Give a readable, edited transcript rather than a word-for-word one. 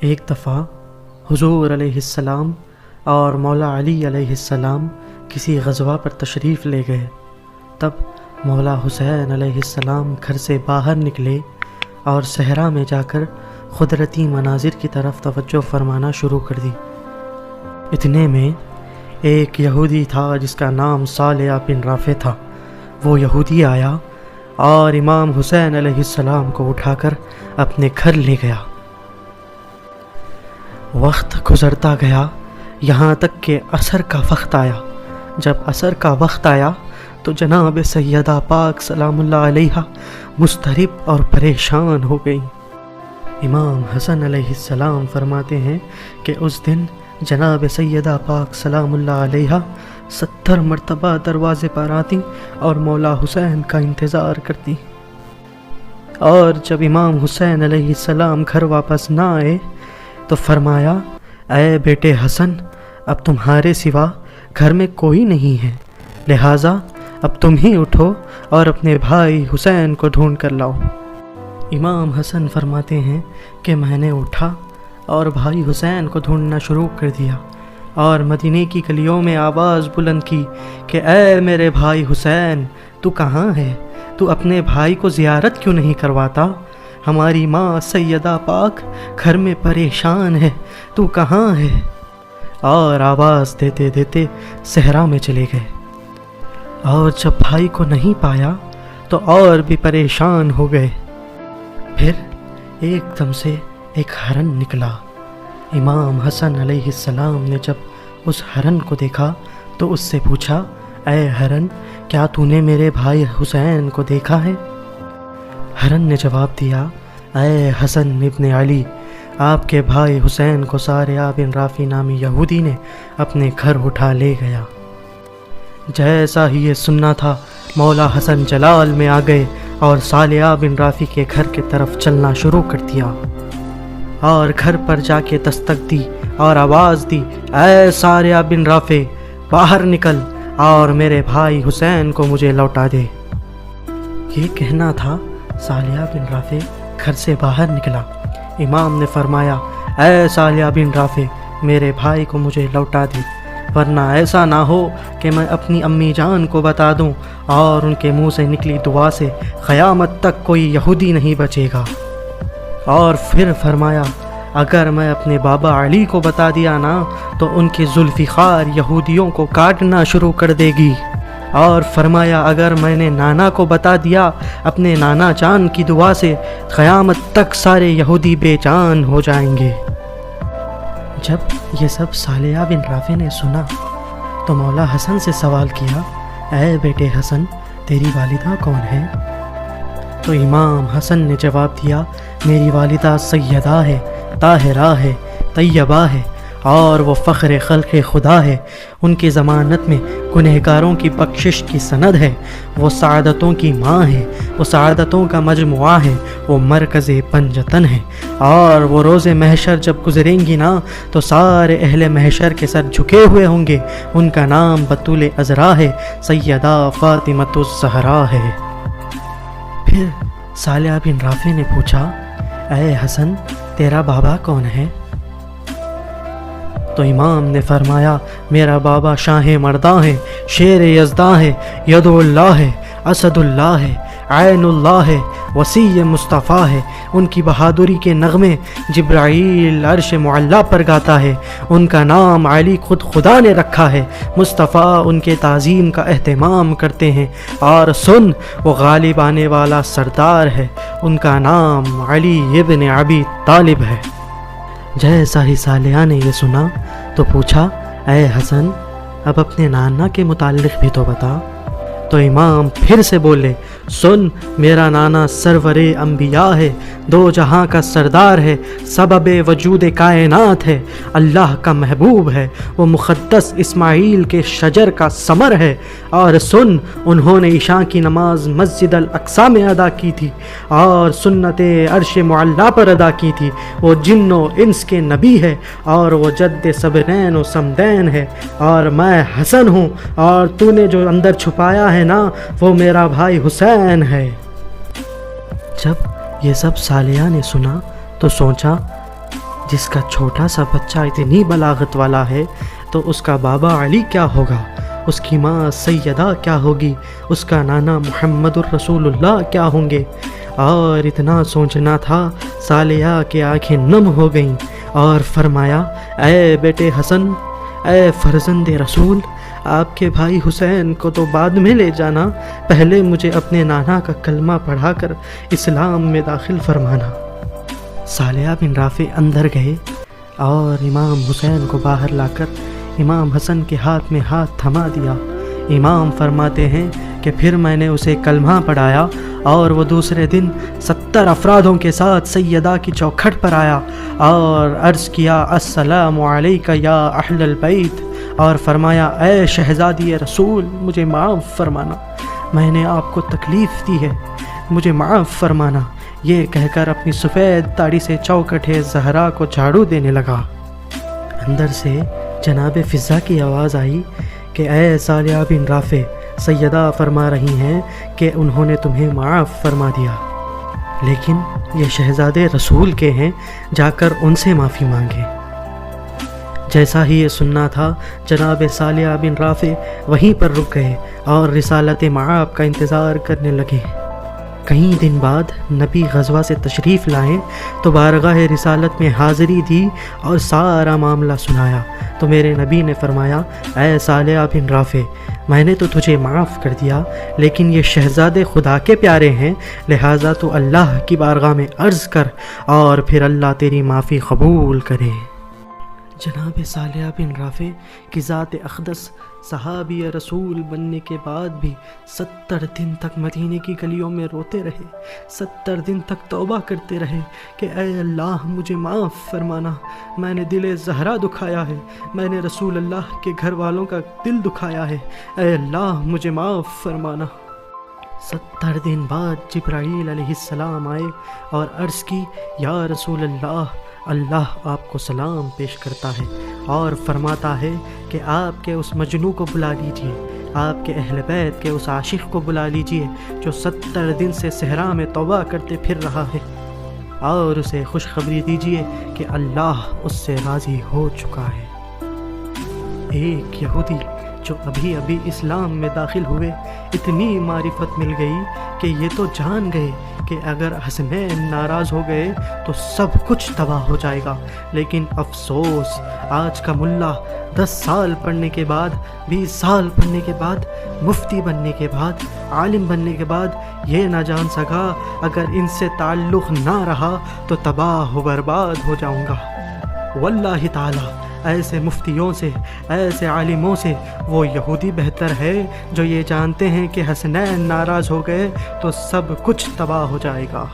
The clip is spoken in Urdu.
ایک دفعہ حضور علیہ السلام اور مولا علی علیہ السلام کسی غزوہ پر تشریف لے گئے۔ تب مولا حسین علیہ السلام گھر سے باہر نکلے اور صحرا میں جا کر قدرتی مناظر کی طرف توجہ فرمانا شروع کر دی۔ اتنے میں ایک یہودی تھا جس کا نام صالح بن رافع تھا۔ وہ یہودی آیا اور امام حسین علیہ السلام کو اٹھا کر اپنے گھر لے گیا۔ وقت گزرتا گیا یہاں تک کہ عصر کا وقت آیا۔ جب عصر کا وقت آیا تو جناب سیدہ پاک سلام اللہ علیہا مضطرب اور پریشان ہو گئیں۔ امام حسن علیہ السلام فرماتے ہیں کہ اس دن جناب سیدہ پاک سلام اللہ علیہا 70 مرتبہ دروازے پر آتی اور مولا حسین کا انتظار کرتی، اور جب امام حسین علیہ السلام گھر واپس نہ آئے تو فرمایا، اے بیٹے حسن، اب تمہارے سوا گھر میں کوئی نہیں ہے، لہٰذا اب تم ہی اٹھو اور اپنے بھائی حسین کو ڈھونڈ کر لاؤ۔ امام حسن فرماتے ہیں کہ میں نے اٹھا اور بھائی حسین کو ڈھونڈنا شروع کر دیا اور مدینے کی گلیوں میں آواز بلند کی کہ اے میرے بھائی حسین، تو کہاں ہے؟ تو اپنے بھائی کو زیارت کیوں نہیں کرواتا؟ ہماری ماں سیدہ پاک گھر میں پریشان ہے، تو کہاں ہے؟ اور آواز دیتے دیتے صحرا میں چلے گئے، اور جب بھائی کو نہیں پایا تو اور بھی پریشان ہو گئے۔ پھر ایک دم سے ایک ہرن نکلا۔ امام حسن علیہ السلام نے جب اس ہرن کو دیکھا تو اس سے پوچھا، اے ہرن، کیا تو نے میرے بھائی حسین کو دیکھا ہے؟ ہرن نے جواب دیا، اے حسن ابن علی، آپ کے بھائی حسین کو صالح بن رافع نامی یہودی نے اپنے گھر اٹھا لے گیا۔ جیسا ہی یہ سننا تھا، مولا حسن جلال میں آ گئے اور صالح بن رافع کے گھر کی طرف چلنا شروع کر دیا، اور گھر پر جا کے دستک دی اور آواز دی، اے صالح بن رافع، باہر نکل اور میرے بھائی حسین کو مجھے لوٹا دے۔ یہ کہنا تھا، صالح بن رافع گھر سے باہر نکلا۔ امام نے فرمایا، اے صالح بن رافع، میرے بھائی کو مجھے لوٹا دے، ورنہ ایسا نہ ہو کہ میں اپنی امی جان کو بتا دوں اور ان کے منہ سے نکلی دعا سے قیامت تک کوئی یہودی نہیں بچے گا۔ اور پھر فرمایا، اگر میں اپنے بابا علی کو بتا دیا نا تو ان کی زلفی خار یہودیوں کو کاٹنا شروع کر دے گی۔ اور فرمایا، اگر میں نے نانا کو بتا دیا اپنے نانا جان کی دعا سے، قیامت تک سارے یہودی بے جان ہو جائیں گے۔ جب یہ سب صالح بن رافع نے سنا تو مولا حسن سے سوال کیا، اے بیٹے حسن، تیری والدہ کون ہے؟ تو امام حسن نے جواب دیا، میری والدہ سیدہ ہے، طاہرہ ہے، طیبہ ہے، اور وہ فخر خلق خدا ہے۔ ان کی ضمانت میں گنہگاروں کی بخشش کی سند ہے۔ وہ سعادتوں کی ماں ہے، وہ سعادتوں کا مجموعہ ہے، وہ مرکز پنجتن ہے، اور وہ روز محشر جب گزریں گی نا تو سارے اہل محشر کے سر جھکے ہوئے ہوں گے۔ ان کا نام بطول عذرا ہے، سیدہ فاطمۃ الزہرا ہے۔ پھر صالح بن رافع نے پوچھا، اے حسن، تیرا بابا کون ہے؟ تو امام نے فرمایا، میرا بابا شاہ مرداں ہے، شیر یزداں ہے، ید اللہ ہے، اسد اللہ ہے، عین اللہ ہے، وسیع مصطفیٰ ہے۔ ان کی بہادری کے نغمے جبرائیل عرش معلیٰ پر گاتا ہے۔ ان کا نام علی خود خدا نے رکھا ہے۔ مصطفیٰ ان کے تعظیم کا اہتمام کرتے ہیں، اور سن، وہ غالب آنے والا سردار ہے، ان کا نام علی ابن ابی طالب ہے۔ جیسا ہی صالحہ نے یہ سنا تو پوچھا، اے حسن، اب اپنے نانا کے متعلق بھی تو بتا۔ تو امام پھر سے بولے، سن، میرا نانا سرور انبیاء ہے، دو جہاں کا سردار ہے، سبب وجود کائنات ہے، اللہ کا محبوب ہے، وہ مقدس اسماعیل کے شجر کا ثمر ہے۔ اور سن، انہوں نے عشاء کی نماز مسجد الاقصی میں ادا کی تھی اور سنت عرش معلیٰ پر ادا کی تھی۔ وہ جن و انس کے نبی ہے، اور وہ جد صبرین و سمدین ہے، اور میں حسن ہوں، اور تو نے جو اندر چھپایا ہے نا وہ میرا بھائی حسین ہے۔ جب یہ سب صالحہ نے سنا تو سوچا، جس کا چھوٹا سا بچہ اتنی بلاغت والا ہے تو اس کا بابا علی کیا ہوگا، اس کی ماں سیدہ کیا ہوگی، اس کا نانا محمد الرسول اللہ کیا ہوں گے۔ اور اتنا سوچنا تھا، صالحہ کی آنکھیں نم ہو گئیں اور فرمایا، اے بیٹے حسن، اے فرزند رسول، آپ کے بھائی حسین کو تو بعد میں لے جانا، پہلے مجھے اپنے نانا کا کلمہ پڑھا کر اسلام میں داخل فرمانا۔ صالحہ بن رافع اندر گئے اور امام حسین کو باہر لا کر امام حسن کے ہاتھ میں ہاتھ تھما دیا۔ امام فرماتے ہیں کہ پھر میں نے اسے کلمہ پڑھایا اور وہ دوسرے دن 70 افرادوں کے ساتھ سیدہ کی چوکھٹ پر آیا اور عرض کیا، السلام علیکہ یا اہل البیت، اور فرمایا، اے شہزادی رسول، مجھے معاف فرمانا، میں نے آپ کو تکلیف دی ہے، مجھے معاف فرمانا۔ یہ کہہ کر اپنی سفید داڑھی سے چوکھٹ زہرا کو جھاڑو دینے لگا۔ اندر سے جناب فضہ کی آواز آئی کہ اے صالحہ بن رافع، سیدہ فرما رہی ہیں کہ انہوں نے تمہیں معاف فرما دیا، لیکن یہ شہزادے رسول کے ہیں، جا کر ان سے معافی مانگے۔ جیسا ہی یہ سننا تھا، جناب صالحہ بن رافع وہیں پر رک گئے اور رسالت معاب کا انتظار کرنے لگے۔ کئی دن بعد نبی غزوہ سے تشریف لائے تو بارگاہ رسالت میں حاضری دی اور سارا معاملہ سنایا تو میرے نبی نے فرمایا، اے صالحہ بن رافع، میں نے تو تجھے معاف کر دیا، لیکن یہ شہزادے خدا کے پیارے ہیں، لہٰذا تو اللہ کی بارگاہ میں عرض کر اور پھر اللہ تیری معافی قبول کرے۔ جناب صالحہ بن رافع کی ذات اقدس صحابی رسول بننے کے بعد بھی 70 دن تک مدینے کی گلیوں میں روتے رہے، 70 دن تک توبہ کرتے رہے کہ اے اللہ مجھے معاف فرمانا، میں نے دل زہرا دکھایا ہے، میں نے رسول اللہ کے گھر والوں کا دل دکھایا ہے، اے اللہ مجھے معاف فرمانا۔ 70 دن بعد جبرائیل علیہ السلام آئے اور عرض کی، یا رسول اللہ، اللہ آپ کو سلام پیش کرتا ہے اور فرماتا ہے کہ آپ کے اس مجنوں کو بلا لیجئے، آپ کے اہل بیت کے اس عاشق کو بلا لیجئے جو 70 دن سے صحرا میں توبہ کرتے پھر رہا ہے، اور اسے خوشخبری دیجئے کہ اللہ اس سے راضی ہو چکا ہے۔ ایک یہودی جو ابھی ابھی اسلام میں داخل ہوئے، اتنی معرفت مل گئی کہ یہ تو جان گئے کہ اگر حسنین ناراض ہو گئے تو سب کچھ تباہ ہو جائے گا، لیکن افسوس آج کا ملا 10 سال پڑھنے کے بعد، 20 سال پڑھنے کے بعد، مفتی بننے کے بعد، عالم بننے کے بعد یہ نہ جان سکا اگر ان سے تعلق نہ رہا تو تباہ و برباد ہو جاؤں گا۔ واللہ تعالی ایسے مفتیوں سے، ایسے عالموں سے وہ یہودی بہتر ہے جو یہ جانتے ہیں کہ حسنین ناراض ہو گئے تو سب کچھ تباہ ہو جائے گا۔